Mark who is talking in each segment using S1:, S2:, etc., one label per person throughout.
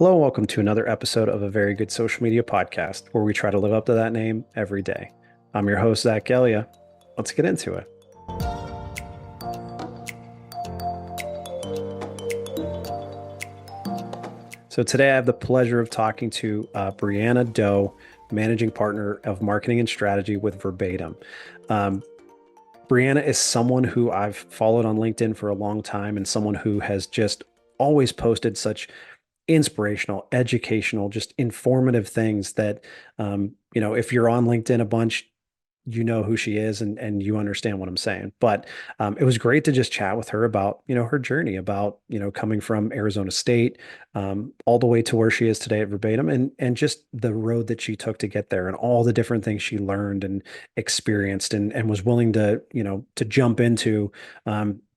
S1: Hello, and welcome to another episode of a very good social media podcast where we try to live up to that name every day. I'm your host, Zach Elia. Let's get into it. So, today I have the pleasure of talking to Brianna Doe, managing partner of marketing and strategy with Verbatim. Um, Brianna is someone who I've followed on LinkedIn for a long time and someone who has just always posted such inspirational, educational, just informative things that, if you're on LinkedIn a bunch, you know who she is and you understand what I'm saying. But it was great to just chat with her about, her journey about, coming from Arizona State all the way to where she is today at Verbatim and just the road that she took to get there and all the different things she learned and experienced and was willing to, to jump into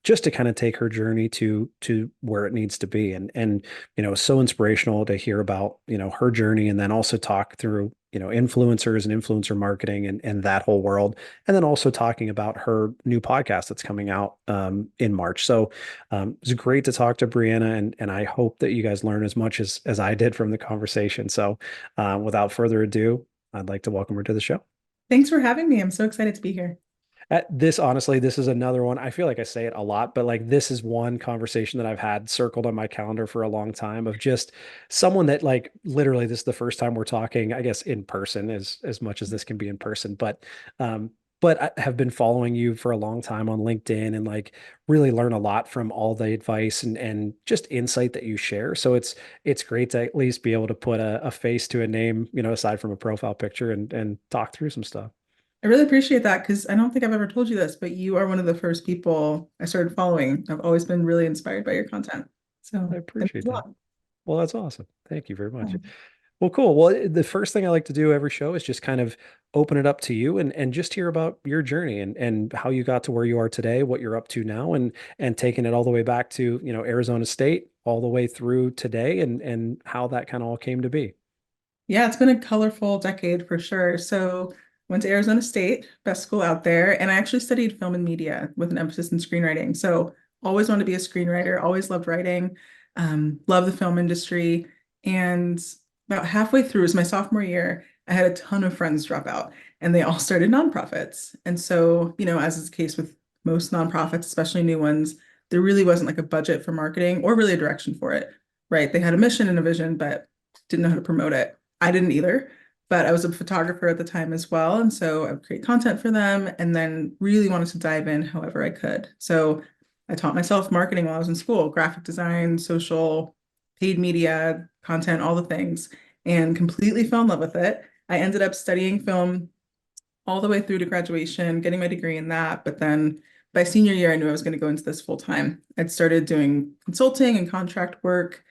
S1: just to kind of take her journey to where it needs to be. And so inspirational to hear about, her journey and then also talk through influencers and influencer marketing and that whole world. And then also talking about her new podcast that's coming out in March. So it's great to talk to Brianna and I hope that you guys learn as much as I did from the conversation. So without further ado, I'd like to welcome her to the show.
S2: Thanks for having me. I'm so excited to be here.
S1: Honestly, this is another one. I feel like I say it a lot, but like this is one conversation that I've had circled on my calendar for a long time of just someone that like literally this is the first time we're talking, I guess in person as much as this can be in person, but I have been following you for a long time on LinkedIn and like really learn a lot from all the advice and just insight that you share. So it's great to at least be able to put a face to a name, aside from a profile picture and talk through some stuff.
S2: I really appreciate that because I don't think I've ever told you this, but you are one of the first people I started following. I've always been really inspired by your content.
S1: I
S2: So that
S1: appreciate
S2: means a
S1: that.
S2: lot.
S1: Well, that's awesome. Thank you very much.
S2: Yeah.
S1: Well, cool. Well, the first thing I like to do every show is just kind of open it up to you and just hear about your journey and how you got to where you are today, what you're up to now, and taking it all the way back to, Arizona State, all the way through today and how that kind of all came to be.
S2: Yeah, it's been a colorful decade for sure. So went to Arizona State, best school out there, and I actually studied film and media with an emphasis in screenwriting. So always wanted to be a screenwriter, always loved writing, love the film industry. And about halfway through, it was my sophomore year, I had a ton of friends drop out and they all started nonprofits. And so, as is the case with most nonprofits, especially new ones, there really wasn't like a budget for marketing or really a direction for it, right? They had a mission and a vision, but didn't know how to promote it. I didn't either, but I was a photographer at the time as well. And so I would create content for them and then really wanted to dive in however I could. So I taught myself marketing while I was in school, graphic design, social, paid media, content, all the things, and completely fell in love with it. I ended up studying film all the way through to graduation, getting my degree in that. But then by senior year, I knew I was going to go into this full time. I'd started doing consulting and contract work,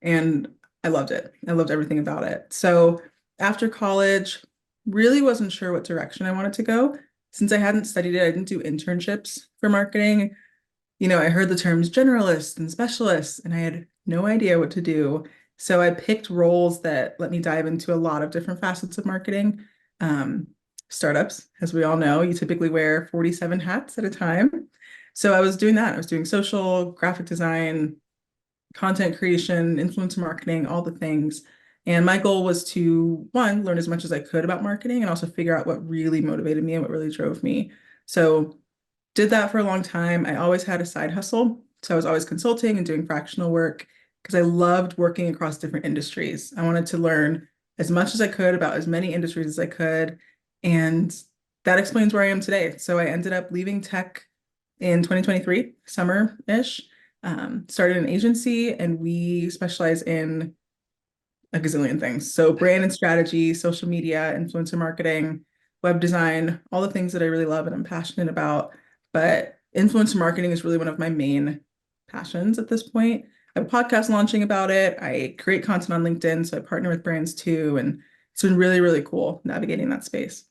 S2: and I loved it. I loved everything about it. So after college, really wasn't sure what direction I wanted to go. Since I hadn't studied it, I didn't do internships for marketing. I heard the terms generalist and specialist, and I had no idea what to do. So I picked roles that let me dive into a lot of different facets of marketing. Um, Startups, as we all know, you typically wear 47 hats at a time. So I was doing that. I was doing social, graphic design, content creation, influencer marketing, all the things. And my goal was to, one, learn as much as I could about marketing and also figure out what really motivated me and what really drove me. So did that for a long time. I always had a side hustle. So I was always consulting and doing fractional work because I loved working across different industries. I wanted to learn as much as I could about as many industries as I could. And that explains where I am today. So I ended up leaving tech in 2023, summer-ish, started an agency, and we specialize in a gazillion things. So brand and strategy, social media, influencer marketing, web design, all the things that I really love and I'm passionate about. But influencer marketing is really one of my main passions at this point. I have a podcast launching about it. I create content on LinkedIn, so I partner with brands too. And it's been really, really cool navigating that space.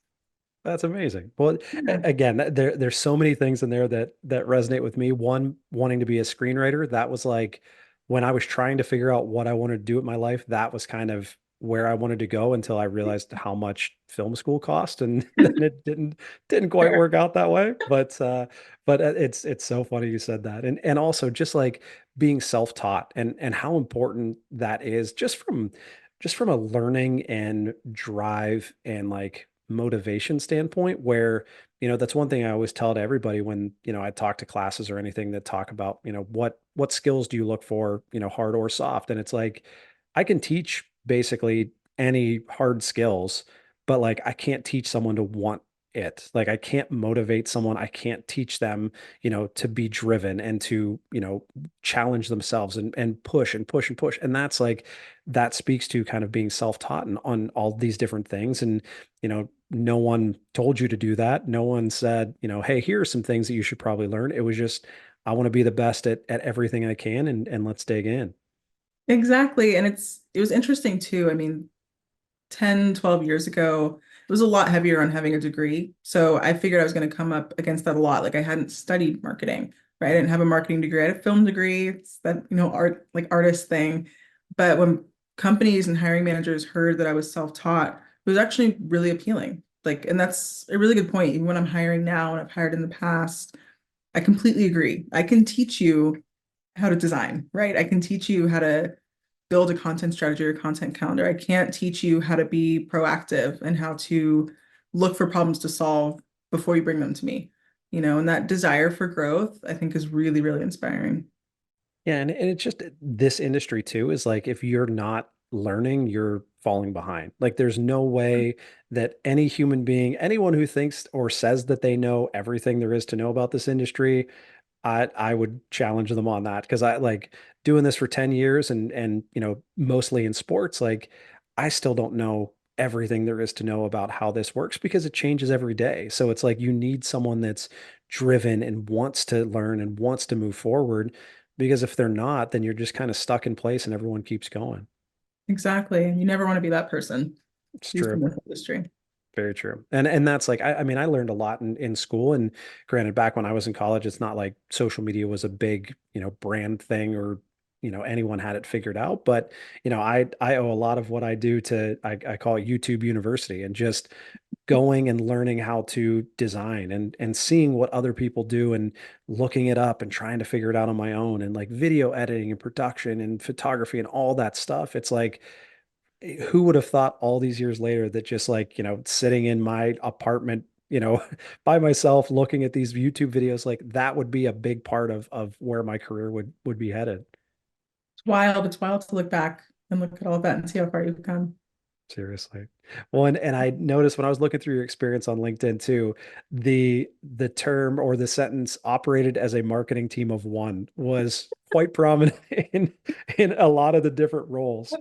S1: That's amazing. Well,
S2: Yeah.
S1: again, there's so many things in there that resonate with me. One, wanting to be a screenwriter, that was like when I was trying to figure out what I wanted to do with my life, that was kind of where I wanted to go until I realized how much film school cost, and then it didn't quite
S2: Sure.
S1: work out that way. But it's so funny you said that, and also just like being self-taught and how important that is just from a learning and drive and like motivation standpoint, where that's one thing I always tell to everybody when I talk to classes or anything that talk about what skills do you look for, hard or soft. And it's like I can teach basically any hard skills, but like I can't teach someone to want it. Like I can't motivate someone. I can't teach them, to be driven and to, challenge themselves and push and push and push. And that's like that speaks to kind of being self-taught and on all these different things. And, no one told you to do that. No one said, hey, here are some things that you should probably learn. It was just, I want to be the best at everything I can, and let's dig in.
S2: Exactly. And it was interesting too. I mean, 10, 12 years ago, it was a lot heavier on having a degree. So I figured I was going to come up against that a lot. Like I hadn't studied marketing, right? I didn't have a marketing degree. I had a film degree. It's that, art, like artist thing. But when companies and hiring managers heard that I was self-taught, it was actually really appealing. Like, and that's a really good point. Even when I'm hiring now and I've hired in the past, I completely agree. I can teach you how to design, right? I can teach you how to build a content strategy or content calendar. I can't teach you how to be proactive and how to look for problems to solve before you bring them to me. And that desire for growth, I think, is really, really inspiring.
S1: Yeah, and it's just this industry too is like if you're not learning, you're falling behind. Like there's no way that any human being, anyone who thinks or says that they know everything there is to know about this industry, I would challenge them on that because I like doing this for 10 years and mostly in sports, like I still don't know everything there is to know about how this works because it changes every day. So it's like you need someone that's driven and wants to learn and wants to move forward because if they're not, then you're just kind of stuck in place and everyone keeps going.
S2: Exactly. You never want to be that person,
S1: It's
S2: at least in
S1: true.
S2: this industry.
S1: Very true. And that's like I mean I learned a lot in school, and granted back when I was in college it's not like social media was a big, brand thing or anyone had it figured out, but I owe a lot of what I do to I call it YouTube University, and just going and learning how to design and seeing what other people do and looking it up and trying to figure it out on my own, and like video editing and production and photography and all that stuff. It's like who would have thought all these years later that just like, sitting in my apartment, by myself looking at these YouTube videos, like that would be a big part of where my career would be headed.
S2: It's wild. It's wild to look back and look at all of that and see how far you've come.
S1: Seriously. Well, and I noticed when I was looking through your experience on LinkedIn too, the term or the sentence operated as a marketing team of one was quite prominent in a lot of the different roles.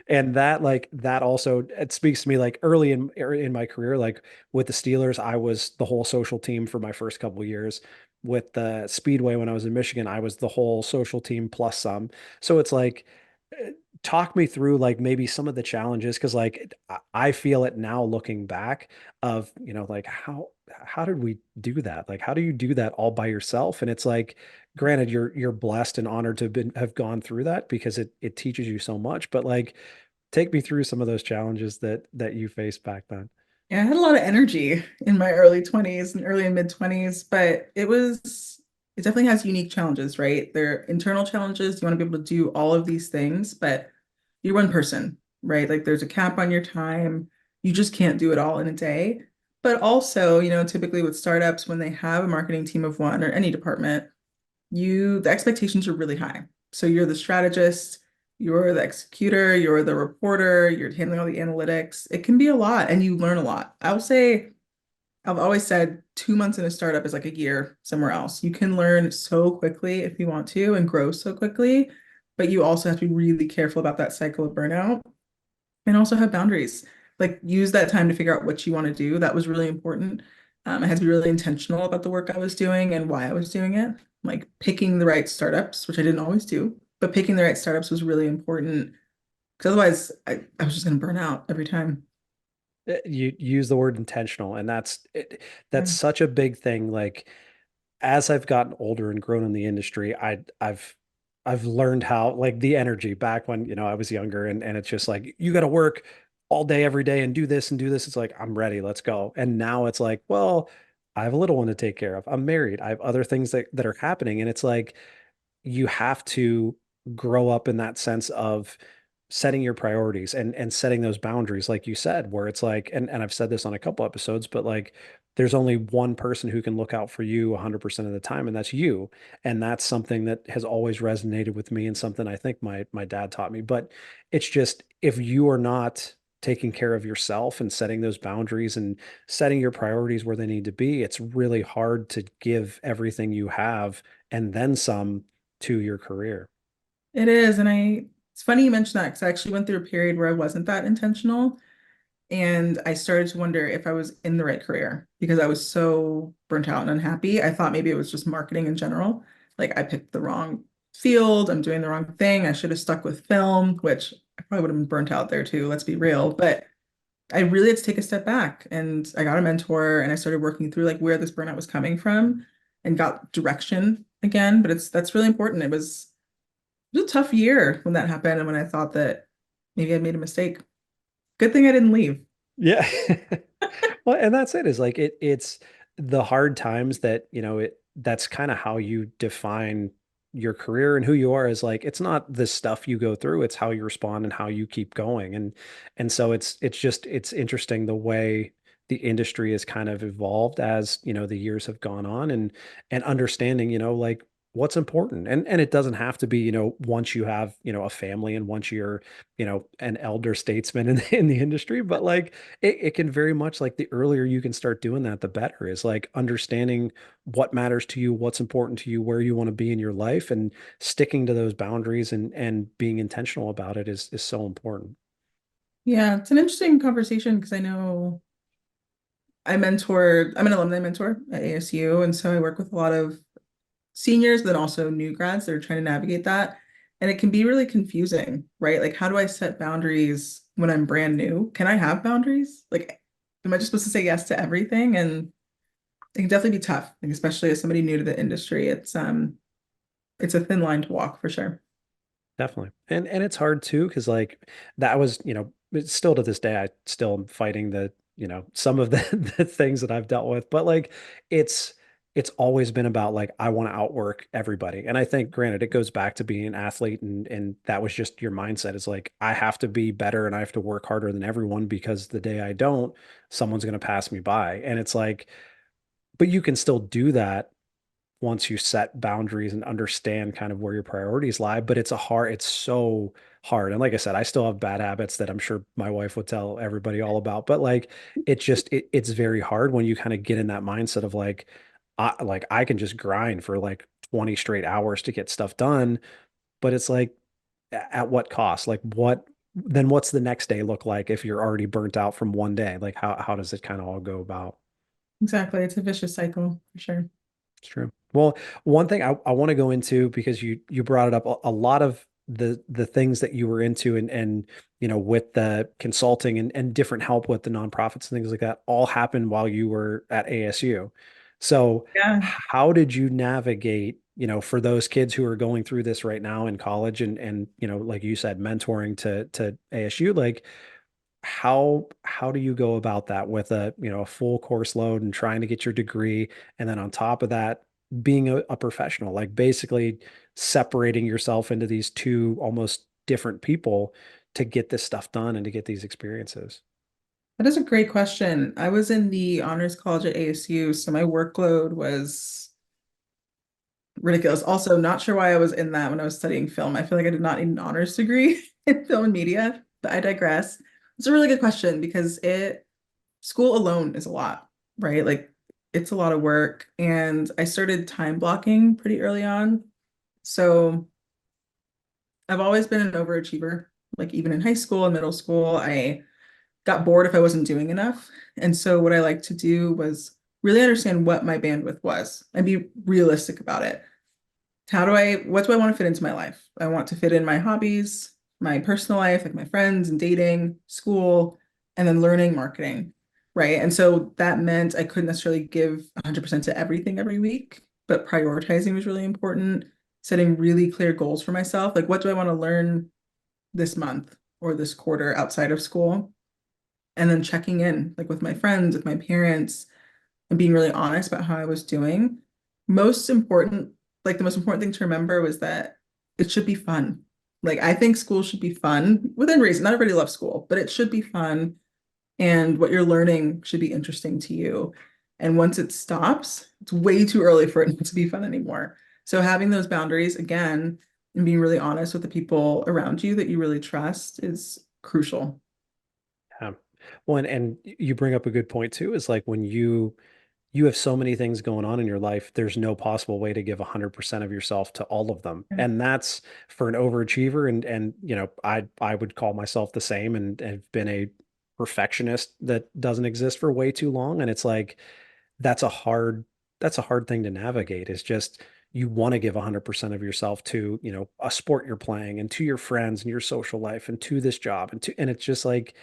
S1: And that like that also it speaks to me like early in my career, like with the Steelers I was the whole social team for my first couple of years. With the Speedway when I was in Michigan I was the whole social team plus some. So it's like talk me through like maybe some of the challenges, because like I feel it now looking back of like how did we do that, like how do you do that all by yourself. And it's like granted you're blessed and honored to have gone through that because it teaches you so much, but like take me through some of those challenges that you faced back then.
S2: Yeah, I had a lot of energy in my early 20s and early and mid 20s, but it definitely has unique challenges, right? There are internal challenges. You want to be able to do all of these things, but you're one person, right? Like there's a cap on your time. You just can't do it all in a day. But also, typically with startups, when they have a marketing team of one or any department, the expectations are really high. So you're the strategist, you're the executor, you're the reporter, you're handling all the analytics. It can be a lot and you learn a lot. I've always said 2 months in a startup is like a year somewhere else. You can learn so quickly if you want to and grow so quickly, but you also have to be really careful about that cycle of burnout and also have boundaries. Like use that time to figure out what you want to do. That was really important. I had to be really intentional about the work I was doing and why I was doing it. Like picking the right startups, which I didn't always do, but picking the right startups was really important because otherwise I was just going to burn out every time.
S1: You use the word intentional, and that's
S2: Yeah.
S1: such a big thing. Like as I've gotten older and grown in the industry, I've I've learned how like the energy back when, I was younger and it's just like you got to work all day every day and do this and do this. It's like I'm ready, let's go. And now it's like, well, I have a little one to take care of. I'm married. I have other things that are happening and it's like you have to grow up in that sense of setting your priorities and setting those boundaries like you said where it's like and I've said this on a couple episodes but like there's only one person who can look out for you 100% of the time and that's you and that's something that has always resonated with me and something I think my dad taught me but it's just if you are not taking care of yourself and setting those boundaries and setting your priorities where they need to be it's really hard to give everything you have and then some to your career.
S2: It is, and it's funny you mentioned that because I actually went through a period where I wasn't that intentional, and I started to wonder if I was in the right career because I was so burnt out and unhappy. I thought maybe it was just marketing in general. Like I picked the wrong field, I'm doing the wrong thing. I should have stuck with film, which I probably would have been burnt out there too, let's be real. But I really had to take a step back and I got a mentor and I started working through like where this burnout was coming from and got direction again. But that's really important. It was a tough year when that happened and when I thought that maybe I made a mistake. Good thing I didn't leave.
S1: Yeah. Well, and that's it is like it's the hard times that, that's kind of how you define your career and who you are is like it's not the stuff you go through, it's how you respond and how you keep going. And so it's interesting the way the industry has kind of evolved as, the years have gone on and understanding, like what's important. And it doesn't have to be, once you have, a family and once you're, an elder statesman in the industry, but like it can very much like the earlier you can start doing that, the better is like understanding what matters to you, what's important to you, where you want to be in your life, and sticking to those boundaries and being intentional about it is so important.
S2: Yeah, it's an interesting conversation because I know I'm an alumni mentor at ASU, and so I work with a lot of seniors, but then also new grads that are trying to navigate that. And it can be really confusing, right? Like, how do I set boundaries when I'm brand new? Can I have boundaries? Like, am I just supposed to say yes to everything? And it can definitely be tough, like, especially as somebody new to the industry. It's a thin line to walk for sure.
S1: Definitely. And it's hard too, because like that was, it's still to this day, I still am fighting the, some of the, the things that I've dealt with. But like it's it's always been about like I want to outwork everybody. And I think granted, it goes back to being an athlete and that was just your mindset. Is like I have to be better and I have to work harder than everyone because the day I don't, someone's gonna pass me by. And it's like, but you can still do that once you set boundaries and understand kind of where your priorities lie. But it's so hard. And like I said, I still have bad habits that I'm sure my wife would tell everybody all about. But like, it's very hard when you kind of get in that mindset of like I can just grind for like 20 straight hours to get stuff done. But it's like, at what cost? Like then what's the next day look like if you're already burnt out from one day? Like how does it kind of all go about?
S2: Exactly. It's a vicious cycle for sure.
S1: It's true. Well, one thing I want to go into because you brought it up a lot of the things that you were into and with the consulting and different help with the nonprofits and things like that all happened while you were at ASU. So
S2: Yeah.
S1: how did you navigate, for those kids who are going through this right now in college and like you said, mentoring to ASU, like how do you go about that with a full course load and trying to get your degree and then on top of that being a professional like basically separating yourself into these two almost different people to get this stuff done and to get these experiences.
S2: That is a great question. I was in the honors college at ASU, so my workload was ridiculous. Also, not sure why I was in that when I was studying film. I feel like I did not need an honors degree in film and media, but I digress. It's a really good question because school alone is a lot, right? Like it's a lot of work. And I started time blocking pretty early on. So I've always been an overachiever. Like even in high school and middle school, I got bored if I wasn't doing enough. And so what I like to do was really understand what my bandwidth was and be realistic about it. What do I want to fit into my life? I want to fit in my hobbies, my personal life, like my friends and dating, school, and then learning marketing, right? And so that meant I couldn't necessarily give 100% to everything every week, but prioritizing was really important. setting really clear goals for myself. Like, what do I want to learn this month or this quarter outside of school? And then checking in, like with my friends, with my parents, and being really honest about how I was doing. Most important, like the most important thing to remember was that it should be fun. Like, I think school should be fun within reason. Not everybody loves school, but it should be fun. And what you're learning should be interesting to you. And once it stops, it's way too early for it not to be fun anymore. So having those boundaries again and being really honest with the people around you that you really trust is crucial.
S1: Yeah. Well, and you bring up a good point too, is like when you have so many things going on in your life, there's no possible way to give 100% of yourself to all of them.
S2: Yeah.
S1: And that's for an overachiever. And I would call myself the same and have been a perfectionist that doesn't exist for way too long. And it's like that's a hard that's a hard thing to navigate. It's just you want to give 100% of yourself to, a sport you're playing and to your friends and your social life and to this job and it's just like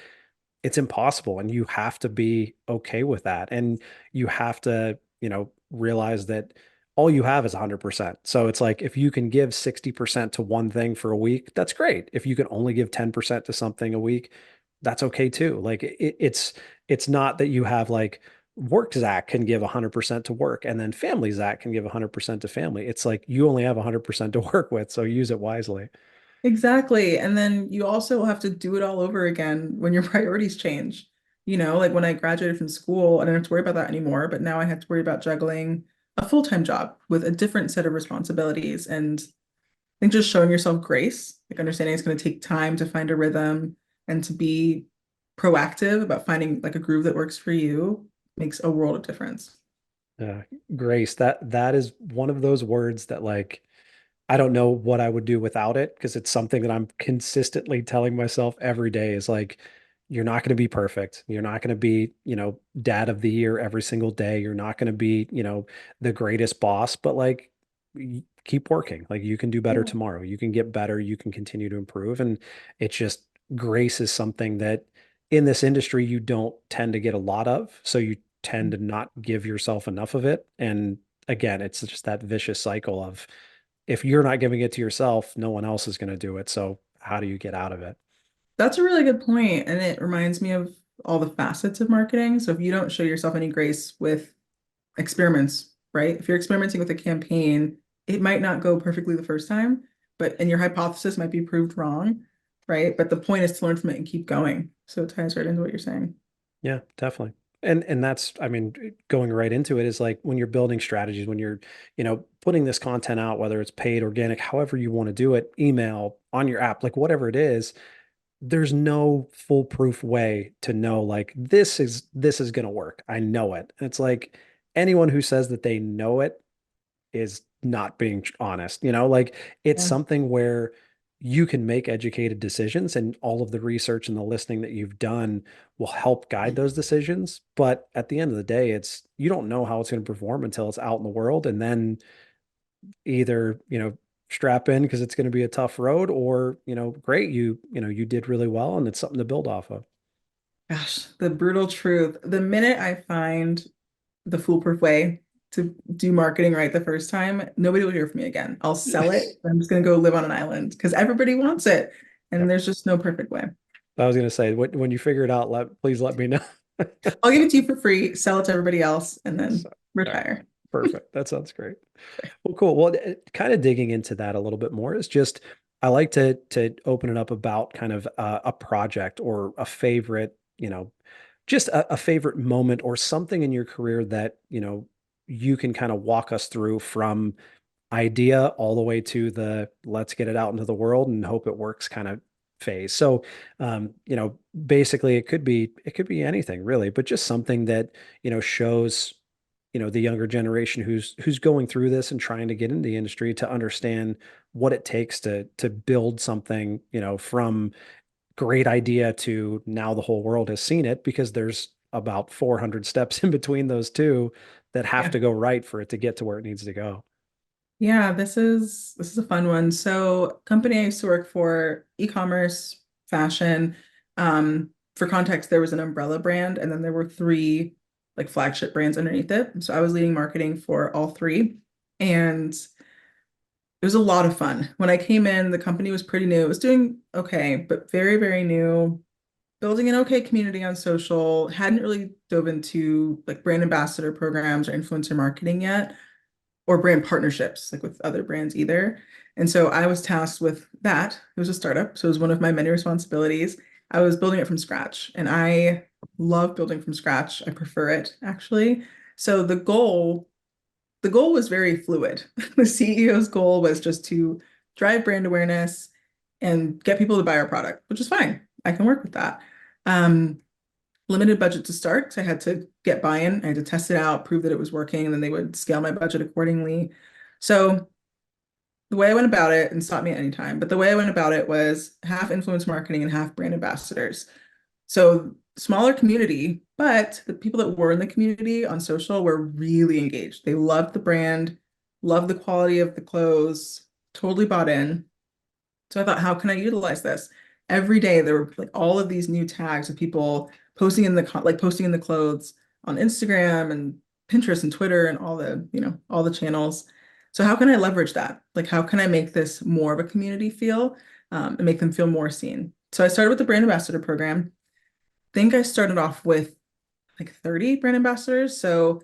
S1: it's impossible and you have to be okay with that and you have to realize that all you have is 100%. So it's like if you can give 60% to one thing for a week, that's great. If you can only give 10% to something a week, that's okay too. Like it's not that you have like work Zach can give 100% to work and then family Zach can give 100% to family. It's like you only have 100% to work with, so use it wisely.
S2: Exactly. And then you also have to do it all over again when your priorities change. Like when I graduated from school, I didn't have to worry about that anymore, but now I have to worry about juggling a full-time job with a different set of responsibilities. And I think just showing yourself grace, like understanding it's going to take time to find a rhythm and to be proactive about finding like a groove that works for you makes a world of difference.
S1: Uh, Grace, that is one of those words that like I don't know what I would do without it because it's something that I'm consistently telling myself every day is like, you're not going to be perfect. You're not going to be, dad of the year every single day. You're not going to be, the greatest boss, but like, keep working. Like, you can do better
S2: Yeah.
S1: tomorrow. You can get better. You can continue to improve. And it's just grace is something that in this industry, you don't tend to get a lot of. So you tend to not give yourself enough of it. And again, it's just that vicious cycle of, if you're not giving it to yourself, no one else is going to do it. So how do you get out of it?
S2: That's a really good point, and it reminds me of all the facets of marketing. So if you don't show yourself any grace with experiments, right? If you're experimenting with a campaign, it might not go perfectly the first time, and your hypothesis might be proved wrong, right? But the point is to learn from it and keep going. So it ties right into what you're saying.
S1: Yeah, definitely. And that's, I mean, going right into it is like when you're building strategies, when you're, putting this content out, whether it's paid, organic, however you want to do it, email, on your app, like whatever it is, there's no foolproof way to know like this is going to work. I know it. And it's like anyone who says that they know it is not being honest. Like it's
S2: Yeah.
S1: something where you can make educated decisions and all of the research and the listening that you've done will help guide those decisions. But at the end of the day, it's you don't know how it's going to perform until it's out in the world. And then either, strap in because it's going to be a tough road or, great, you did really well and it's something to build off of.
S2: Gosh, the brutal truth. The minute I find the foolproof way to do marketing right the first time, nobody will hear from me again. I'll sell it. I'm just going to go live on an island because everybody wants it. And
S1: Yep.
S2: there's just no perfect way.
S1: I was going to say, when you figure it out, please let me know.
S2: I'll give it to you for free, sell it to everybody else, and then
S1: So, all right.
S2: retire.
S1: Perfect. That sounds great. Well, cool. Well, kind of digging into that a little bit more is just I like to open it up about kind of a project or a favorite, just a favorite moment or something in your career that, you can kind of walk us through from idea all the way to the let's get it out into the world and hope it works kind of phase. So, basically it could be anything really, but just something that, shows, the younger generation who's going through this and trying to get into the industry to understand what it takes to build something, from great idea to now the whole world has seen it because there's about 400 steps in between those two that have
S2: Yeah.
S1: to go right for it to get to where it needs to go.
S2: Yeah, this is a fun one. So, company I used to work for, e-commerce, fashion. For context, there was an umbrella brand, and then there were three like flagship brands underneath it. So I was leading marketing for all three. And It was a lot of fun. When I came in, the company was pretty new. It was doing okay, but very, very new. Building an okay community on social. Hadn't really dove into like brand ambassador programs or influencer marketing yet, or brand partnerships like with other brands either. And so I was tasked with that. It was a startup, so it was one of my many responsibilities. I was building it from scratch, and I love building from scratch. I prefer it actually. So the goal was very fluid. The CEO's goal was just to drive brand awareness and get people to buy our product, which is fine. I can work with that. Um, Limited budget to start, so I had to get buy-in. I had to test it out, prove that it was working, and then they would scale my budget accordingly. So the way I went about it, and stop me at any time, but the way I went about it was half influence marketing and half brand ambassadors. So smaller community, but the people that were in the community on social were really engaged. They loved the brand, loved the quality of the clothes, totally bought in. So I thought, how can I utilize this? Every day there were like all of these new tags of people posting in posting in the clothes on Instagram and Pinterest and Twitter and all the channels. So how can I leverage that? Like, how can I make this more of a community feel, and make them feel more seen? So I started with the brand ambassador program. Think I started off with like 30 brand ambassadors. So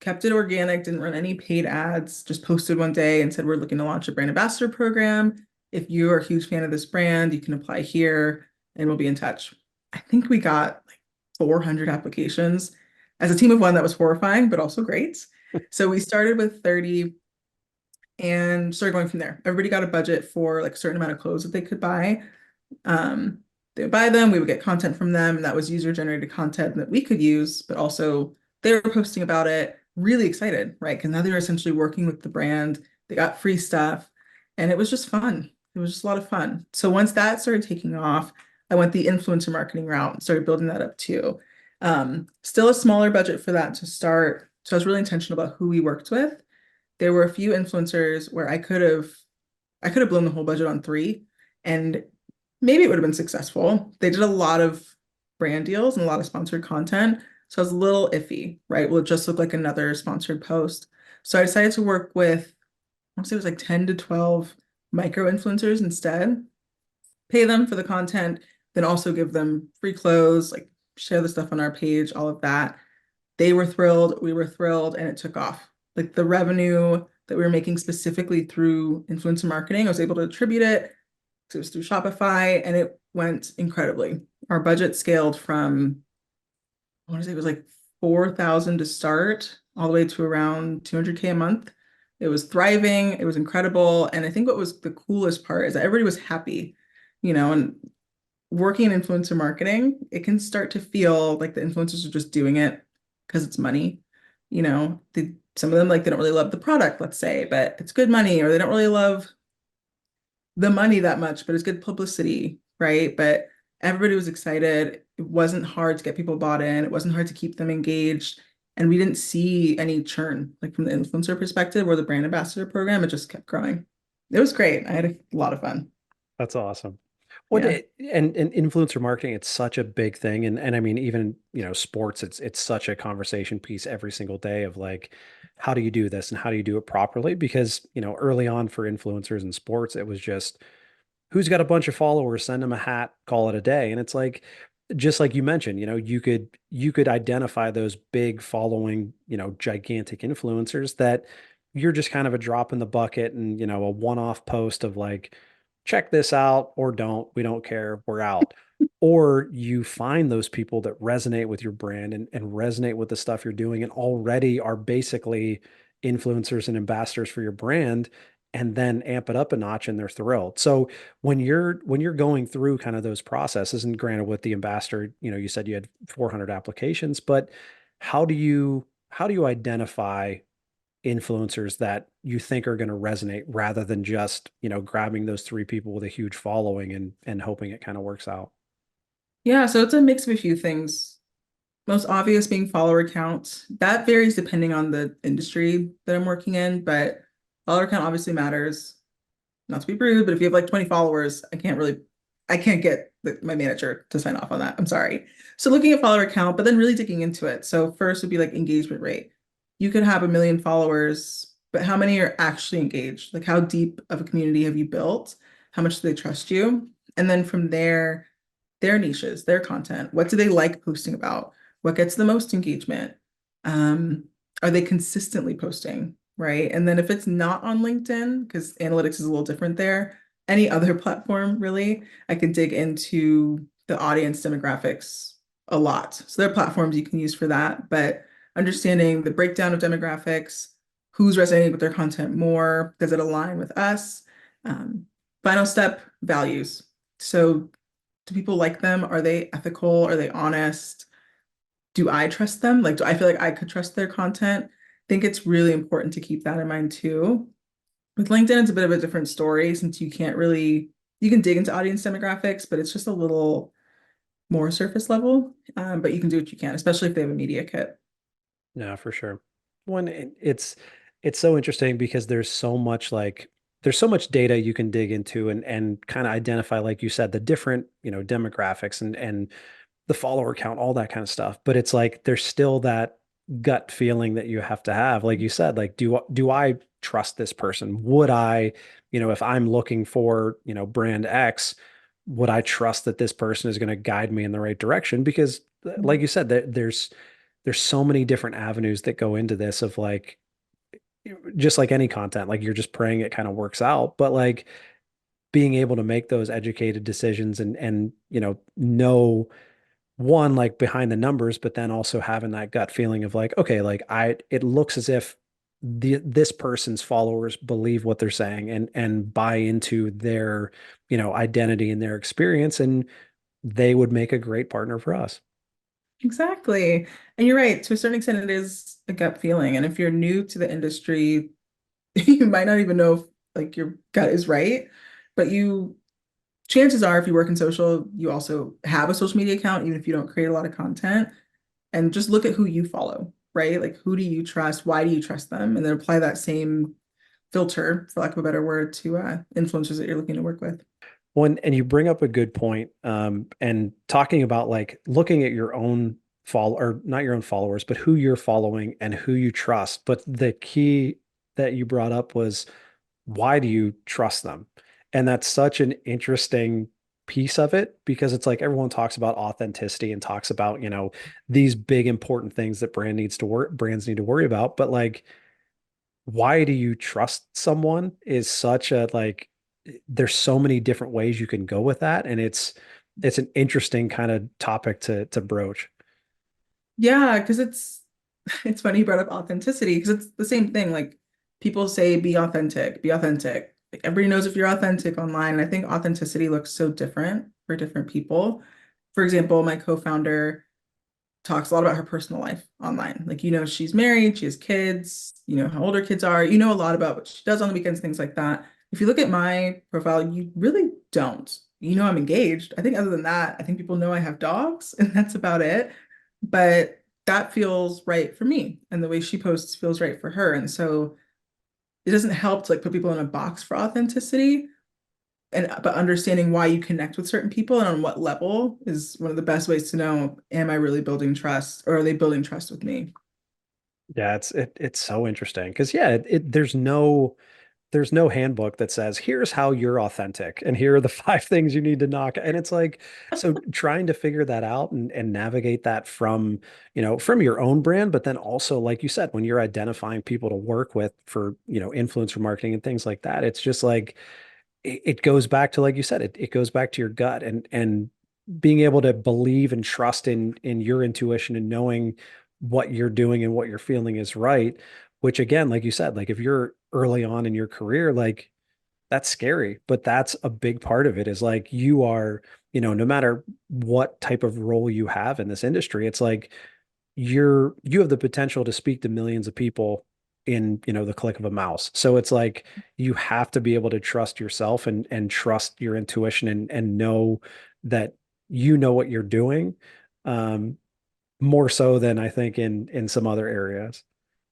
S2: kept it organic, didn't run any paid ads, just posted one day and said, we're looking to launch a brand ambassador program. If you are a huge fan of this brand, you can apply here and we'll be in touch. I think we got like 400 applications. As a team of one, that was horrifying, but also great. So we started with 30 and started going from there. Everybody got a budget for like a certain amount of clothes that they could buy. Um, they would buy them, we would get content from them, and that was user-generated content that we could use, but also they were posting about it, really excited, right? Because now they were essentially working with the brand. They got free stuff, and it was just fun. It was just a lot of fun. So once that started taking off, I went the influencer marketing route and started building that up too. Still a smaller budget for that to start. So I was really intentional about who we worked with. There were a few influencers where I could have blown the whole budget on three, and maybe it would have been successful. They did a lot of brand deals and a lot of sponsored content. So I was a little iffy, right? Will it just look like another sponsored post? So I decided to work with, I want to say it was like 10 to 12 micro influencers instead, pay them for the content, then also give them free clothes, like share the stuff on our page, all of that. They were thrilled, we were thrilled, and it took off. Like the revenue that we were making specifically through influencer marketing, I was able to attribute it. So it was through Shopify, and it went incredibly. Our budget scaled from, I want to say it was like 4,000 to start all the way to around 200K a month. It was thriving. It was incredible. And I think what was the coolest part is that everybody was happy, and working in influencer marketing, it can start to feel like the influencers are just doing it because it's money. Some of them like they don't really love the product, let's say, but it's good money, or they don't really love the money that much, but it's good publicity, right? But everybody was excited. It wasn't hard to get people bought in. It wasn't hard to keep them engaged. And we didn't see any churn, like from the influencer perspective or the brand ambassador program. It just kept growing. It was great. I had a lot of fun.
S1: That's awesome.
S2: Yeah.
S1: And influencer marketing, it's such a big thing. And I mean, even, sports, it's such a conversation piece every single day of like, how do you do this and how do you do it properly? Because, early on for influencers in sports, it was just who's got a bunch of followers, send them a hat, call it a day. And it's like, just like you mentioned, you could identify those big following, gigantic influencers that you're just kind of a drop in the bucket and, a one-off post of like, check this out or don't, we don't care, we're out. Or you find those people that resonate with your brand and resonate with the stuff you're doing and already are basically influencers and ambassadors for your brand and then amp it up a notch and they're thrilled. So when you're going through kind of those processes, and granted with the ambassador, you said you had 400 applications, but how do you identify influencers that you think are going to resonate rather than just, grabbing those three people with a huge following and hoping it kind of works out?
S2: Yeah. So it's a mix of a few things. Most obvious being follower count. That varies depending on the industry that I'm working in, but follower count obviously matters. Not to be rude, but if you have like 20 followers, I can't get my manager to sign off on that. I'm sorry. So looking at follower count, but then really digging into it. So first would be like engagement rate. You could have 1 million followers, but how many are actually engaged? Like how deep of a community have you built? How much do they trust you? And then from there, their niches, their content. What do they like posting about? What gets the most engagement? Um, are they consistently posting, right? And then if it's not on LinkedIn, because analytics is a little different there, any other platform really, I can dig into the audience demographics a lot. So there are platforms you can use for that, but understanding the breakdown of demographics, who's resonating with their content more, does it align with us? Um, Final step, values. So do people like them? Are they ethical? Are they honest? Do I trust them? Like, do I feel like I could trust their content? I think it's really important to keep that in mind too. With LinkedIn, it's a bit of a different story since you can't really, you can dig into audience demographics, but it's just a little more surface level. But you can do what you can, especially if they have a media kit.
S1: Yeah, for sure. One, it's so interesting because there's so much data you can dig into and kind of identify, like you said, the different, demographics and the follower count, all that kind of stuff. But it's like there's still that gut feeling that you have to have. Like you said, like do I trust this person? Would I, if I'm looking for, brand X, would I trust that this person is going to guide me in the right direction? Because like you said, there's so many different avenues that go into this of like just like any content, like you're just praying it kind of works out. But like being able to make those educated decisions and know one like behind the numbers, but then also having that gut feeling of like, okay, like it looks as if this person's followers believe what they're saying and buy into their, identity and their experience, and they would make a great partner for us.
S2: Exactly. And you're right. To a certain extent, it is a gut feeling. And if you're new to the industry, you might not even know if like your gut is right, but chances are if you work in social, you also have a social media account, even if you don't create a lot of content, and just look at who you follow, right? Like who do you trust? Why do you trust them? And then apply that same filter, for lack of a better word, to influencers that you're looking to work with.
S1: One, and you bring up a good point, and talking about like looking at your own follow or not your own followers, but who you're following and who you trust. But the key that you brought up was why do you trust them? And that's such an interesting piece of it because it's like everyone talks about authenticity and talks about, these big important things that brands need to worry about. But like, why do you trust someone is such a like there's so many different ways you can go with that. And it's an interesting kind of topic to broach.
S2: Yeah, because it's funny you brought up authenticity because it's the same thing. Like people say be authentic, be authentic. Like everybody knows if you're authentic online. And I think authenticity looks so different for different people. For example, my co-founder talks a lot about her personal life online. Like, she's married, she has kids, how old her kids are, a lot about what she does on the weekends, things like that. If you look at my profile, you really don't. I'm engaged. I think other than that, I think people know I have dogs and that's about it. But that feels right for me. And the way she posts feels right for her. And so it doesn't help to like put people in a box for authenticity but understanding why you connect with certain people and on what level is one of the best ways to know, am I really building trust or are they building trust with me?
S1: Yeah, it's so interesting because yeah, there's no handbook that says here's how you're authentic and here are the five things you need to knock. And it's like, so trying to figure that out and navigate that from, from your own brand, but then also, like you said, when you're identifying people to work with for, influencer marketing and things like that, it's just like it goes back to, like you said, it goes back to your gut and being able to believe and trust in your intuition and knowing what you're doing and what you're feeling is right. Which again, like you said, like if you're early on in your career, like that's scary, but that's a big part of it is like you are, no matter what type of role you have in this industry, it's like you have the potential to speak to millions of people in the click of a mouse. So it's like you have to be able to trust yourself and trust your intuition and know that you know what you're doing, um more so than I think in some other areas.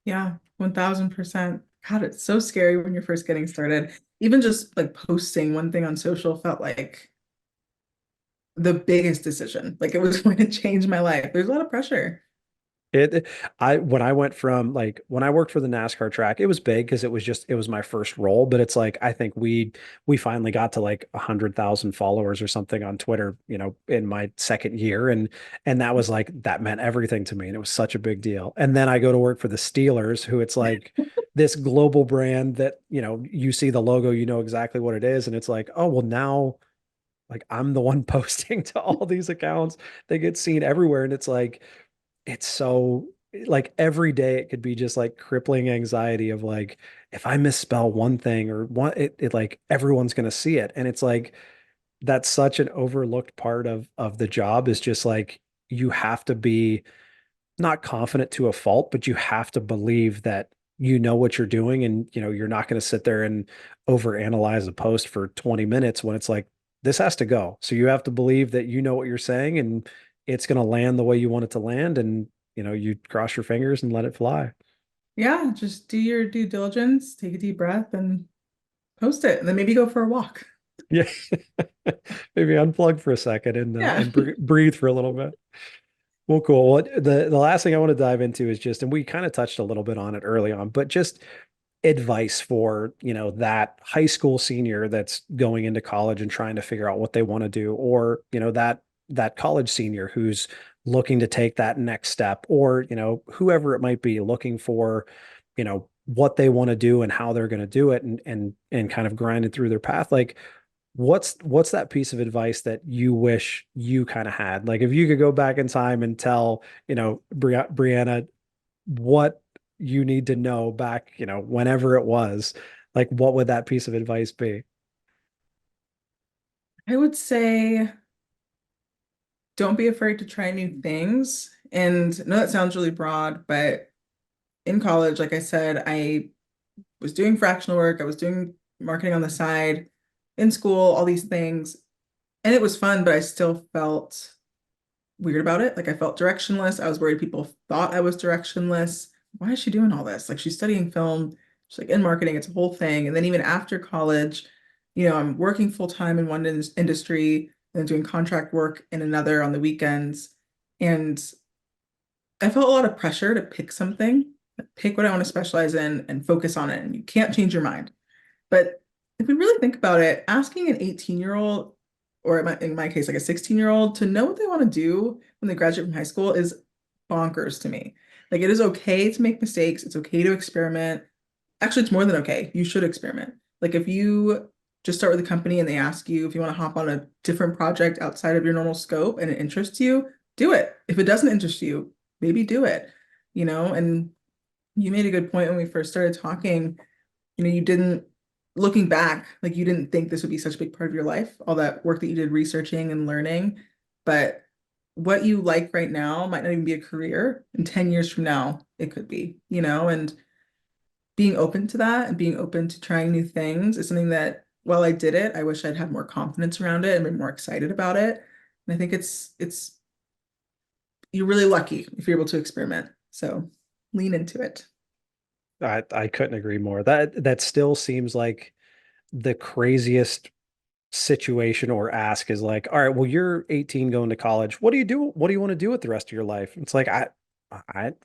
S2: Yeah, 1000%. God, it's so scary when you're first getting started. Even just like posting one thing on social felt like the biggest decision. Like it was going to change my life. There's a lot of pressure.
S1: It, when I went from like when I worked for the NASCAR track, it was big because it was my first role. But it's like I think we finally got to like 100,000 followers or something on Twitter, in my second year, and that was like that meant everything to me, and it was such a big deal. And then I go to work for the Steelers, who it's like this global brand that you see the logo, you know exactly what it is, and it's like, oh well, now like I'm the one posting to all these accounts. They get seen everywhere, and it's like it's so like every day it could be just like crippling anxiety of like if I misspell one thing or one it like everyone's gonna see it. And it's like that's such an overlooked part of the job is just like you have to be not confident to a fault, but you have to believe that you know what you're doing and you're not going to sit there and overanalyze a post for 20 minutes when it's like this has to go. So you have to believe that you know what you're saying and it's going to land the way you want it to land and you cross your fingers and let it fly.
S2: Yeah, just do your due diligence, take a deep breath and post it, and then maybe go for a walk.
S1: Yeah. Maybe unplug for a second
S2: Yeah.
S1: and breathe for a little bit. Well, cool. Well, the last thing I want to dive into is just, and we kind of touched a little bit on it early on, but just advice for, that high school senior that's going into college and trying to figure out what they want to do, or, that college senior who's looking to take that next step, or, whoever it might be looking for, what they want to do and how they're going to do it and kind of grind it through their path. Like, what's that piece of advice that you wish you kind of had? Like if you could go back in time and tell, Brianna what you need to know back, whenever it was, like what would that piece of advice be?
S2: I would say don't be afraid to try new things. And I know that sounds really broad, but in college, like I said, I was doing fractional work, I was doing marketing on the side, in school, all these things. And it was fun, but I still felt weird about it. Like I felt directionless. I was worried people thought I was directionless. Why is she doing all this? Like she's studying film, she's like in marketing, it's a whole thing. And then even after college, I'm working full time in one industry and then doing contract work in another on the weekends. And I felt a lot of pressure to pick something, pick what I want to specialize in and focus on it. And you can't change your mind. But if we really think about it, asking an 18-year-old, or in my case, like a 16-year-old, to know what they want to do when they graduate from high school is bonkers to me. Like it is okay to make mistakes. It's okay to experiment. Actually, it's more than okay. You should experiment. Like if you just start with a company and they ask you if you want to hop on a different project outside of your normal scope and it interests you, do it. If it doesn't interest you, maybe do it, and you made a good point when we first started talking. You didn't, looking back, like you didn't think this would be such a big part of your life, all that work that you did researching and learning. But what you like right now might not even be a career. In 10 years from now, it could be, and being open to that and being open to trying new things is something that while I did it, I wish I'd had more confidence around it and been more excited about it. And I think it's you're really lucky if you're able to experiment. So lean into it.
S1: I couldn't agree more. That still seems like the craziest situation or ask is like, all right, well, you're 18 going to college. What do you do? What do you want to do with the rest of your life? It's like, I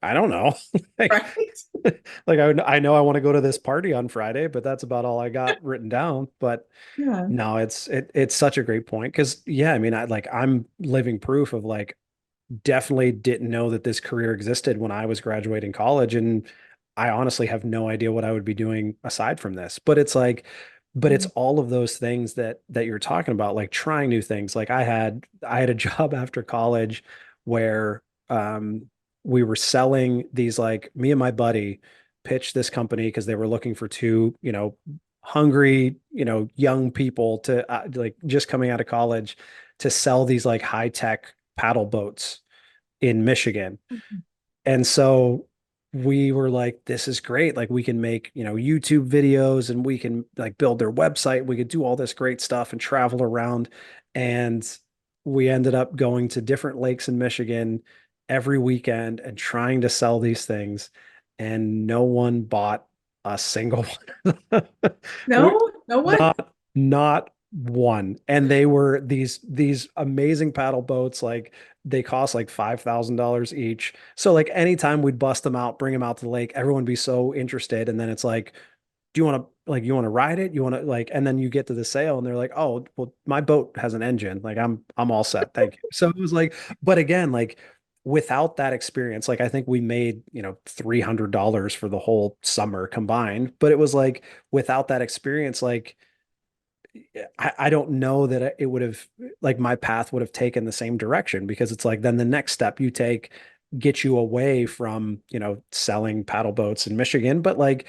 S1: don't know. Like,
S2: Right?
S1: like I know I want to go to this party on Friday, but that's about all I got written down. But
S2: Yeah.
S1: no, it's such a great point. Cause yeah, I mean, I'm living proof of like definitely didn't know that this career existed when I was graduating college. And I honestly have no idea what I would be doing aside from this. But it's like, but it's all of those things that you're talking about, like trying new things. Like I had a job after college where we were selling these, like me and my buddy pitched this company because they were looking for two, hungry, young people to like just coming out of college to sell these like high tech paddle boats in Michigan. And so we were like, this is great. Like we can make, YouTube videos and we can like build their website. We could do all this great stuff and travel around. And we ended up going to different lakes in Michigan every weekend and trying to sell these things. And no one bought a single one. We
S2: No, no one.
S1: not one, and they were these amazing paddle boats. Like they cost like $5,000 each. So like anytime we'd bust them out, bring them out to the lake, everyone would be so interested. And then it's like, do you want to like you want to ride it? You want to like, and then you get to the sale and they're like, oh, well, my boat has an engine. Like I'm all set. Thank you. So it was like, but again, like without that experience, like I think we made, $300 for the whole summer combined. But it was like without that experience, like I don't know that it would have like my path would have taken the same direction because it's like then the next step you take gets you away from, selling paddle boats in Michigan, but like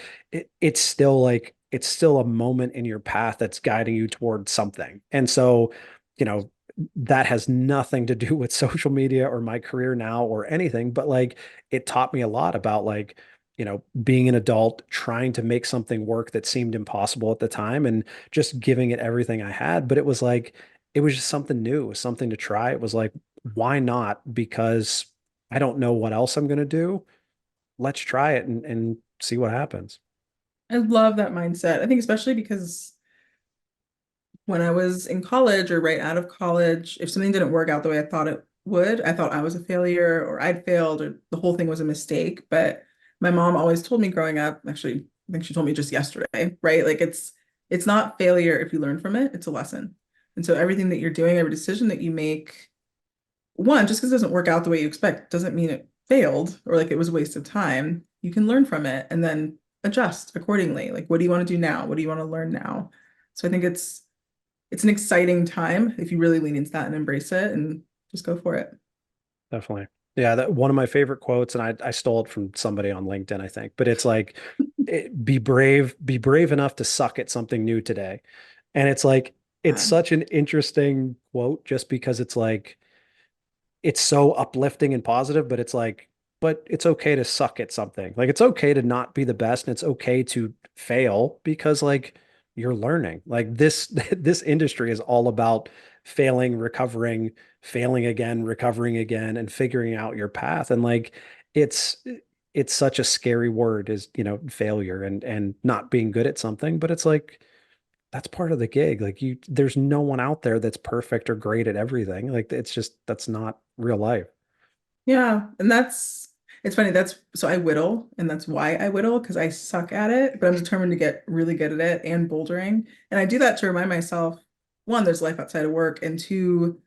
S1: it's still like it's still a moment in your path that's guiding you towards something. And so, you know, that has nothing to do with social media or my career now or anything, but like it taught me a lot about like, being an adult, trying to make something work that seemed impossible at the time and just giving it everything I had. But it was like, it was just something new, it was something to try. It was like, why not? Because I don't know what else I'm going to do. Let's try it and see what happens.
S2: I love that mindset. I think especially because when I was in college or right out of college, if something didn't work out the way I thought it would, I thought I was a failure or I'd failed or the whole thing was a mistake. But my mom always told me growing up, actually, I think she told me just yesterday, right? Like it's not failure if you learn from it, it's a lesson. And so everything that you're doing, every decision that you make, one, just because it doesn't work out the way you expect doesn't mean it failed or like it was a waste of time. You can learn from it and then adjust accordingly. Like, what do you want to do now? What do you want to learn now? So I think it's an exciting time if you really lean into that and embrace it and just go for it.
S1: Definitely. Yeah, that one of my favorite quotes, and I stole it from somebody on LinkedIn, I think, but it's like, be brave enough to suck at something new today. And it's like, it's
S2: Yeah.
S1: such an interesting quote just because it's like, it's so uplifting and positive, but it's like, but it's okay to suck at something. Like it's okay to not be the best and it's okay to fail because like you're learning. Like this this industry is all about failing, recovering, failing again, recovering again, and figuring out your path. And like it's it's such a scary word is, failure and not being good at something, but it's like that's part of the gig. Like there's no one out there that's perfect or great at everything. Like it's just that's not real life.
S2: Yeah. And it's funny. So I whittle, and that's why I whittle because I suck at it, but I'm determined to get really good at it and bouldering. And I do that to remind myself, one, there's life outside of work, and two,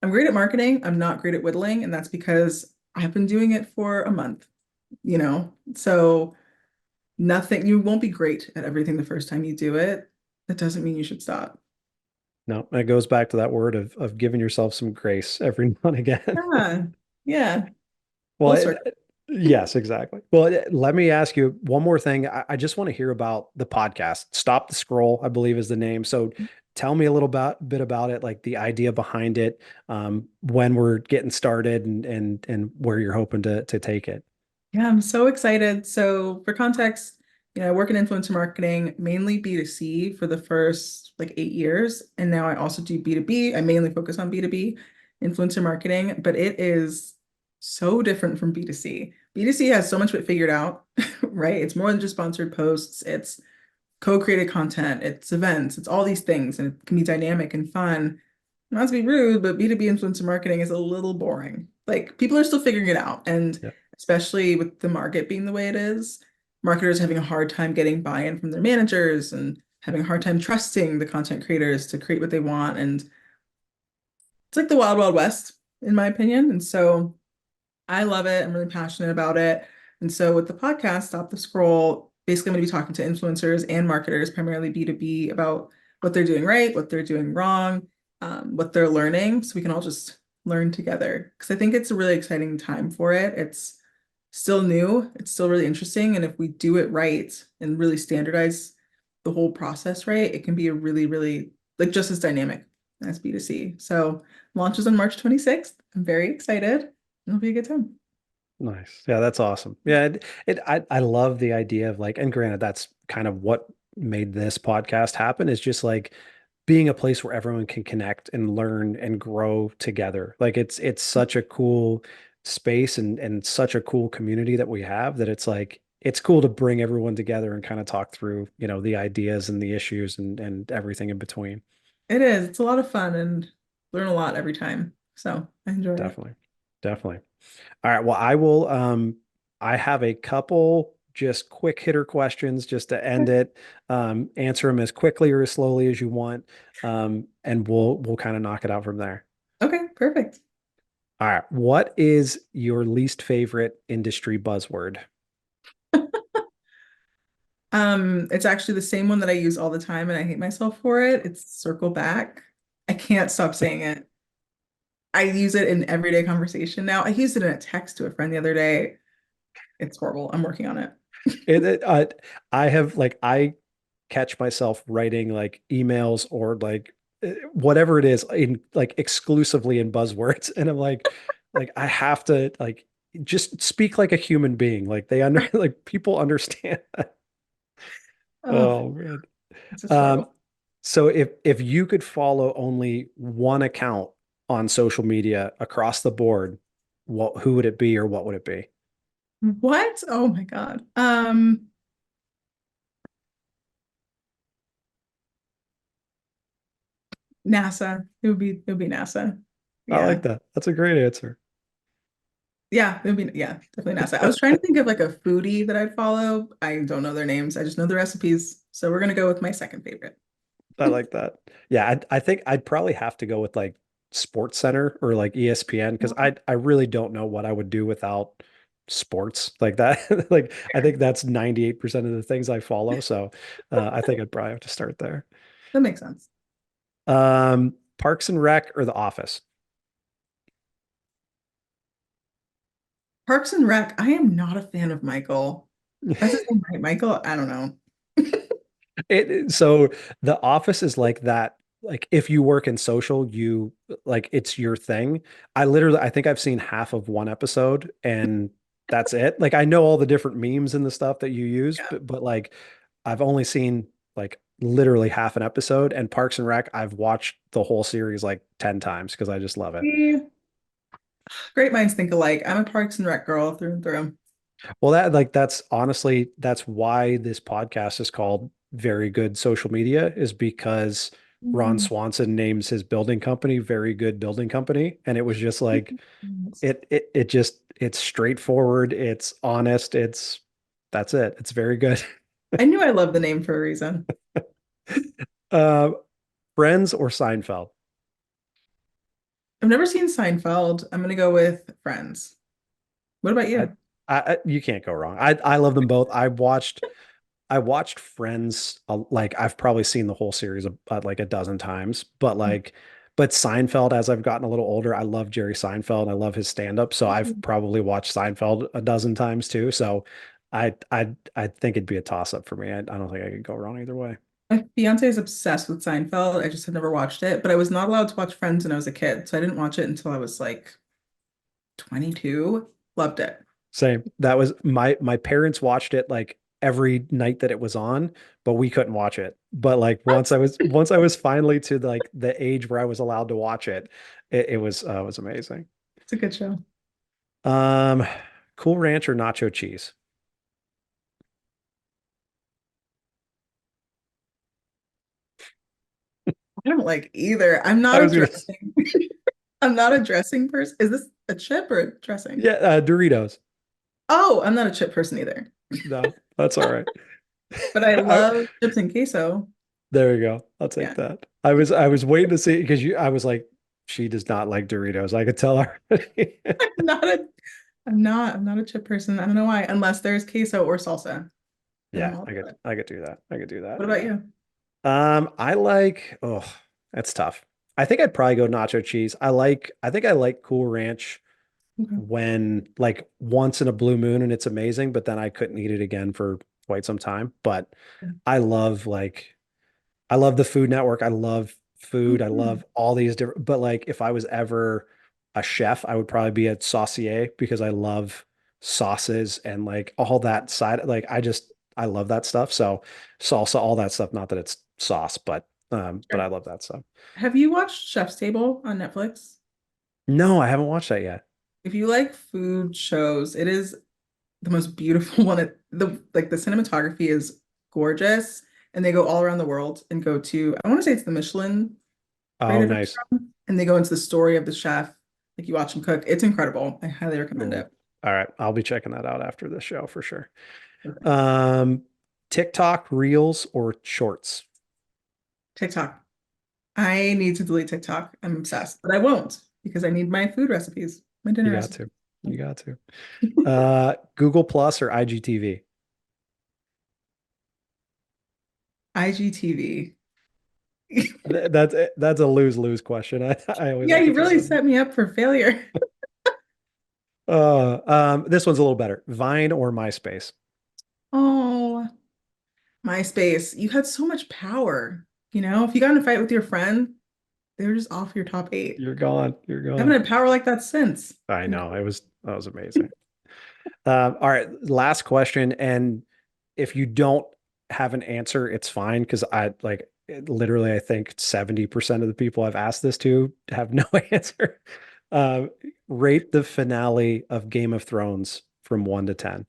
S2: I'm great at marketing. I'm not great at whittling, and that's because I've been doing it for a month, you know? So nothing, you won't be great at everything the first time you do it. That doesn't mean you should stop.
S1: No, it goes back to that word of giving yourself some grace every now and again.
S2: Yeah. Yeah.
S1: Well,
S2: Full circle.
S1: yes, exactly. Well, let me ask you one more thing. I just want to hear about the podcast. Stop the Scroll, I believe is the name. So tell me a little bit about it, like the idea behind it, when we're getting started and where you're hoping to take it.
S2: Yeah, I'm so excited. So for context, I work in influencer marketing, mainly B2C for the first like 8 years. And now I also do B2B. I mainly focus on B2B influencer marketing, but it is so different from B2C. B2C has so much of it figured out, right? It's more than just sponsored posts. It's co-created content, it's events, it's all these things, and it can be dynamic and fun. Not to be rude, but B2B influencer marketing is a little boring. Like people are still figuring it out. And
S1: Yeah.
S2: especially with the market being the way it is, marketers having a hard time getting buy-in from their managers and having a hard time trusting the content creators to create what they want. And it's like the wild, wild west, in my opinion. And so I love it. I'm really passionate about it. And so with the podcast, Stop the Scroll, basically I'm going to be talking to influencers and marketers, primarily B2B, about what they're doing right, what they're doing wrong, what they're learning, so we can all just learn together. Because I think it's a really exciting time for it. It's still new, it's still really interesting. And if we do it right and really standardize the whole process right, it can be a really, really like just as dynamic as B2C. So launches on March 26th. I'm very excited. It'll be a good time.
S1: Nice. Yeah, that's awesome. Yeah, I love the idea of like, and granted, that's kind of what made this podcast happen is just like being a place where everyone can connect and learn and grow together. Like it's such a cool space and such a cool community that we have that it's like it's cool to bring everyone together and kind of talk through, the ideas and the issues and everything in between.
S2: It is. It's a lot of fun and learn a lot every time. So I enjoy it.
S1: Definitely. Definitely. All right. Well, I will I have a couple just quick hitter questions just to end
S2: Okay.
S1: it. Answer them as quickly or as slowly as you want. And we'll kind of knock it out from there.
S2: Okay, perfect.
S1: All right. What is your least favorite industry buzzword?
S2: It's actually the same one that I use all the time and I hate myself for it. It's circle back. I can't stop saying it. I use it in everyday conversation now. I used it in a text to a friend the other day. It's horrible. I'm working on it.
S1: I have like I catch myself writing like emails or like whatever it is in like exclusively in buzzwords, and I'm like I have to like just speak like a human being. Like they under like people understand.
S2: Oh,
S1: Oh man.
S2: it's a
S1: Um,
S2: struggle.
S1: so if you could follow only one account on social media across the board, what who would it be or what would it be?
S2: What? Oh my God. NASA. It would be NASA.
S1: I like
S2: Yeah.
S1: that. That's a great answer.
S2: Yeah, yeah, definitely NASA. I was trying to think of like a foodie that I'd follow. I don't know their names. I just know the recipes. So we're gonna go with my second favorite.
S1: I like that. Yeah, I think I'd probably have to go with like Sports Center or like ESPN because I really don't know what I would do without sports like that. Like I think that's 98% of the things I follow. So I think I'd probably have to start there.
S2: That makes sense.
S1: Parks and Rec or The Office?
S2: Parks and Rec. I am not a fan of Michael. That's his name, right? Michael? I don't know.
S1: So The Office is like that. Like if you work in social, you like it's your thing. I think I've seen half of one episode and that's it. Like I know all the different memes and the stuff that you use,
S2: Yeah.
S1: but like I've only seen like literally half an episode, and Parks and Rec, I've watched the whole series like 10 times because I just love it.
S2: See? Great minds think alike. I'm a Parks and Rec girl through and through.
S1: Well, that like that's honestly that's why this podcast is called Very Good Social Media is because Ron
S2: Mhm.
S1: Swanson names his building company Very Good Building Company, and it was just like it just it's straightforward, it's honest, it's that's it. It's very good.
S2: I knew I loved the name for a reason.
S1: Uh, Friends or Seinfeld?
S2: I've never seen Seinfeld. I'm gonna go with Friends. What about
S1: I,
S2: you?
S1: you can't go wrong. I love them both. I watched Friends like I've probably seen the whole series like a dozen times, but Seinfeld as I've gotten a little older, I love Jerry Seinfeld. I love his stand-up, so I've probably watched Seinfeld a dozen times too. So I think it'd be a toss-up for me. I don't think I could go wrong either way.
S2: My fiance is obsessed with Seinfeld. I just had never watched it, but I was not allowed to watch Friends when I was a kid, so I didn't watch it until I was like 22. Loved it.
S1: Same. That was my parents watched it like every night that it was on, but we couldn't watch it. But like
S2: What?
S1: once I was finally to like the age where I was allowed to watch it, it was amazing.
S2: It's a good show.
S1: Um, Cool Ranch or nacho cheese?
S2: I don't like either. I'm not
S1: I
S2: a
S1: was gonna,
S2: dressing. I'm not a dressing person. Is this a chip or a dressing?
S1: yeah, Doritos.
S2: Oh, I'm not a chip person either.
S1: No, that's all right.
S2: But I
S1: I,
S2: love chips and queso.
S1: there you go. I'll take
S2: Yeah.
S1: that. I was waiting to see because I was like, she does not like Doritos. I could tell already.
S2: I'm not a I'm not a chip person. I don't know why, unless there's queso or salsa. Then I'm
S1: Yeah,
S2: all about it.
S1: I could do that. I could do that.
S2: What about you?
S1: I like, oh, that's tough. I think I'd probably go nacho cheese. I think I like Cool Ranch
S2: Okay.
S1: when like once in a blue moon and it's amazing, but then I couldn't eat it again for quite some time. But I love like I love the Food Network. I love food. I
S2: Okay.
S1: love all these different, but like if I was ever a chef, I would probably be a saucier because I love sauces and like all that side. Like I love that stuff. So salsa, all that stuff. Not that it's sauce, but I
S2: Sure.
S1: love that stuff.
S2: Have you watched Chef's Table on Netflix?
S1: No, I haven't watched that yet.
S2: If you like food shows, it is the most beautiful one. The cinematography is gorgeous, and they go all around the world and go to, I want to say it's the Michelin.
S1: Oh,
S2: created it
S1: nice.
S2: from. And they go into the story of the chef. Like you watch him cook. It's incredible. I highly recommend
S1: Cool.
S2: it.
S1: All right. I'll be checking that out after the show for sure.
S2: Okay.
S1: Um, TikTok Reels or Shorts?
S2: TikTok. I need to delete TikTok. I'm obsessed, but I won't because I need my food recipes, my
S1: You
S2: dinner
S1: got
S2: recipes.
S1: to. You got to. Google Plus or IGTV?
S2: IGTV.
S1: That's a lose-lose question. I always
S2: Yeah,
S1: like to
S2: you
S1: throw
S2: really
S1: that in.
S2: set me up for failure.
S1: This one's a little better. Vine or MySpace?
S2: Oh, MySpace. You had so much power. If you got in a fight with your friend, they were just off your top eight.
S1: You're gone. You're
S2: I haven't
S1: gone.
S2: had power like that since.
S1: I
S2: You know?
S1: know. That was amazing. All right, last question. And if you don't have an answer, it's fine because literally I think 70% of the people I've asked this to have no answer. Uh, Rate the finale of Game of Thrones from 1 to 10.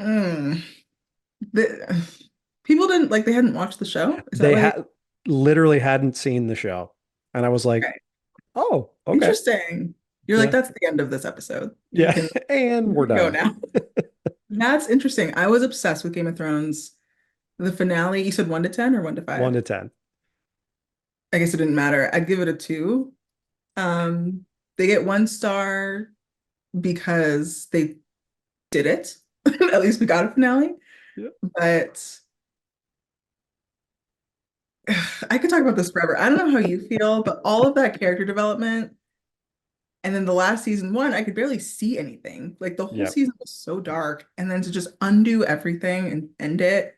S2: Mm. The, people didn't like they hadn't watched the show. Is that
S1: They
S2: why they
S1: had literally hadn't seen the show. And I was like,
S2: okay.
S1: oh, okay.
S2: Interesting. You're like,
S1: Yeah.
S2: that's the end of this episode. You
S1: Yeah.
S2: can
S1: And we're
S2: go
S1: done.
S2: now. That's interesting. I was obsessed with Game of Thrones. The finale, you said 1 to 10 or
S1: 1
S2: 1 to 5?
S1: to 10.
S2: I guess it didn't matter. I'd give it a 2. Um, they get 1 star because they did it. At least we got a finale.
S1: Yeah.
S2: But I could talk about this forever. I don't know how you feel, but all of that character development and then the last season one, I could barely see anything. Like the whole
S1: Yeah.
S2: season was so dark. And then to just undo everything and end it,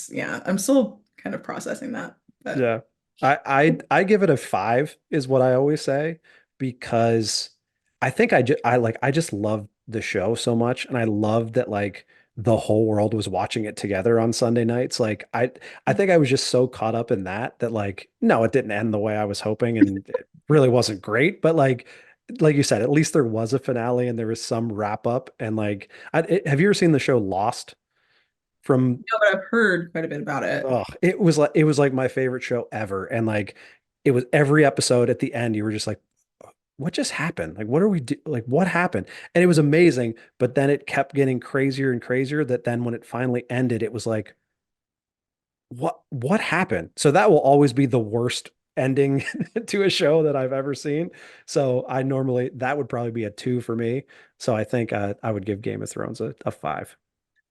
S2: yeah, I'm still kind of processing that. But
S1: Yeah. I give it a 5 is what I always say because I just love the show so much and I love that like the whole world was watching it together on Sunday nights. I think I was just so caught up in that like no, it didn't end the way I was hoping and it really wasn't great, but like you said, at least there was a finale and there was some wrap up and have you ever seen the show Lost from
S2: no, but I've heard quite a bit about it.
S1: Oh, it was like my favorite show ever. And like it was every episode at the end, you were just like, what just happened? Like, what are we do? Like, what happened? And it was amazing, but then it kept getting crazier and crazier that then when it finally ended, it was like, what happened? So that will always be the worst ending to a show that I've ever seen. So I normally that would probably be a 2 for me. So I think I would give Game of Thrones a 5.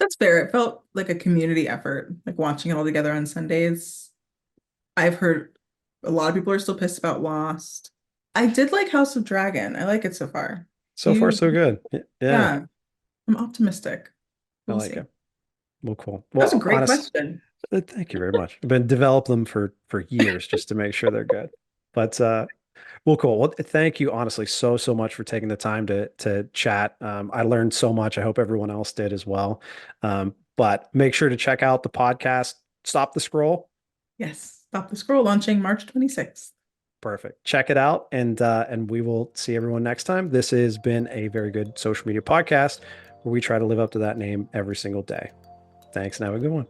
S2: That's fair. It felt like a community effort, like watching it all together on Sundays. I've heard a lot of people are still pissed about Lost. I did like House of Dragon. I like it so far.
S1: So far,
S2: You,
S1: so good. Yeah,
S2: yeah, I'm optimistic.
S1: I
S2: We'll
S1: like
S2: see.
S1: it. Well, cool.
S2: That was a
S1: Well,
S2: great
S1: honest,
S2: question.
S1: thank you very much. I've been develop them for years just to make sure they're good. But well, cool. Well, thank you honestly so much for taking the time to chat. I learned so much. I hope everyone else did as well. But make sure to check out the podcast. Stop the Scroll.
S2: Yes. Stop the Scroll launching March 26th.
S1: Perfect. Check it out, and we will see everyone next time. This has been a very good social media podcast where we try to live up to that name every single day. Thanks, and have a good one.